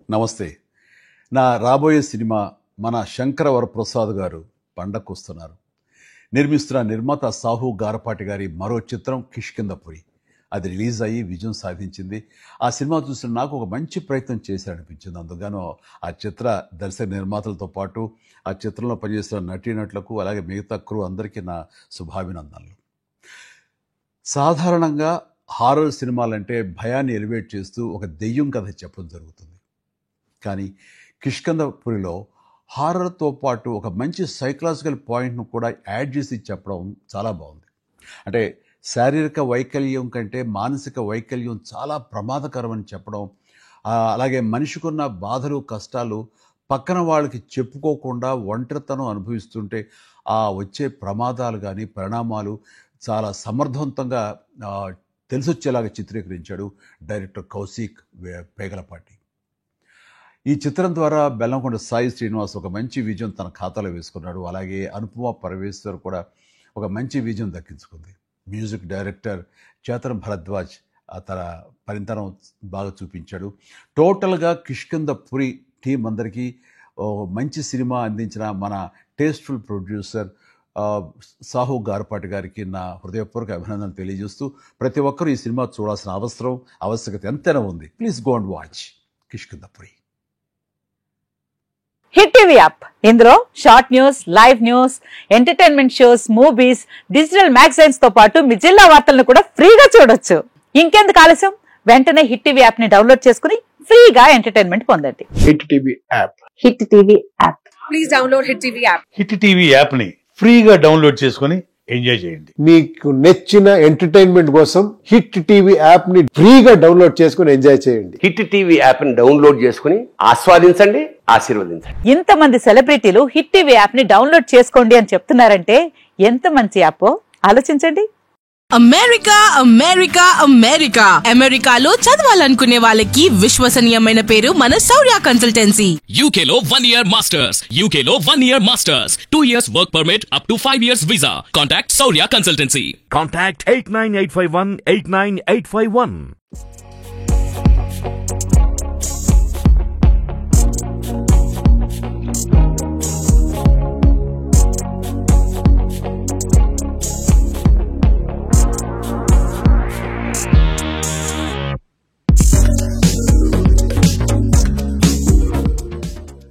నమస్తే. నా రాబోయే సినిమా మన శంకర వరప్రసాద్ గారు పండక్కొస్తున్నారు. నిర్మిస్తున్న నిర్మాత సాహు గారపాటి గారి మరో చిత్రం కిష్కింధపురి. అది రిలీజ్ అయ్యి విజయం సాధించింది. ఆ సినిమా చూసిన నాకు ఒక మంచి ప్రయత్నం చేశారనిపించింది. అందుకను ఆ చిత్ర దర్శక నిర్మాతలతో పాటు ఆ చిత్రంలో పనిచేస్తున్న నటీనటులకు అలాగే మిగతా క్రూ అందరికీ నా శుభాభినందనలు. సాధారణంగా హారర్ సినిమాలంటే భయాన్ని ఎలివేట్ చేస్తూ ఒక దెయ్యం కథ చెప్పడం జరుగుతుంది. కానీ కిష్కింధపురిలో హారర్తో పాటు ఒక మంచి సైకలాజికల్ పాయింట్ను కూడా యాడ్ చేసి చెప్పడం చాలా బాగుంది. అంటే శారీరక వైకల్యం కంటే మానసిక వైకల్యం చాలా ప్రమాదకరమని చెప్పడం, అలాగే మనిషికున్న బాధలు కష్టాలు పక్కన వాళ్ళకి చెప్పుకోకుండా ఒంటరితనం అనుభవిస్తుంటే ఆ వచ్చే ప్రమాదాలు కానీ పరిణామాలు చాలా సమర్థవంతంగా తెలిసొచ్చేలాగా చిత్రీకరించాడు డైరెక్టర్ కౌశిక్ పేగలపాటి. ఈ చిత్రం ద్వారా బెల్లంకొండ సాయి శ్రీనివాస్ ఒక మంచి విజయం తన ఖాతాలో వేసుకున్నాడు. అలాగే అనుపమ పరమేశ్వర్ కూడా ఒక మంచి విజయం దక్కించుకుంది. మ్యూజిక్ డైరెక్టర్ చేతన్ భరద్వాజ్ తన పనితనం బాగా చూపించాడు. టోటల్గా కిష్కింధపురి టీం అందరికీ మంచి సినిమా అందించిన మన టేస్ట్ఫుల్ ప్రొడ్యూసర్ సాహు గారపాటి గారికి నా హృదయపూర్వక అభినందనలు తెలియజేస్తూ ప్రతి ఒక్కరూ ఈ సినిమా చూడాల్సిన ఆవశ్యకత ఎంతైనా ఉంది. Please go and watch Kishkindhapuri. Hit TV app, ఇందులో short news, live news, entertainment shows, movies, digital magazines తో పాటు మీ జిల్లా వార్తలను కూడా ఫ్రీగా చూడొచ్చు. ఇంకెందుకు ఆలస్యం, వెంటనే హిట్ టీవీ యాప్ ని డౌన్లోడ్ చేసుకుని ఫ్రీగా ఎంటర్టైన్మెంట్ పొందండి. Hit TV app. Hit TV app. Please download hit TV app. Hit TV app ని ఫ్రీగా డౌన్లోడ్ చేసుకుని ఎంజాయ్ చేయండి. మీకు నచ్చిన ఎంటర్టైన్మెంట్ కోసం హిట్ టీవీ యాప్ ని ఫ్రీగా డౌన్లోడ్ చేసుకుని ఎంజాయ్ చేయండి. హిట్ టీవీ యాప్ ని డౌన్లోడ్ చేసుకుని ఆస్వాదించండి, ఆశీర్వదించండి. ఇంతమంది సెలబ్రిటీలు హిట్ టీవీ యాప్ ని డౌన్లోడ్ చేసుకోండి అని చెప్తున్నారంటే ఎంత మంచి యాప్ ఆలోచించండి. అమెరికా అమెరికా అమెరికా అమెరికాలో చదవాలనుకునే వాళ్ళకి విశ్వసనీయమైన పేరు మన శౌర్య కన్సల్టెన్సీ. UK లో 1 year masters, UK లో 1 year masters, 2 years work permit up to 5 years visa. Contact Saurya Consultancy. Contact 89851 89851.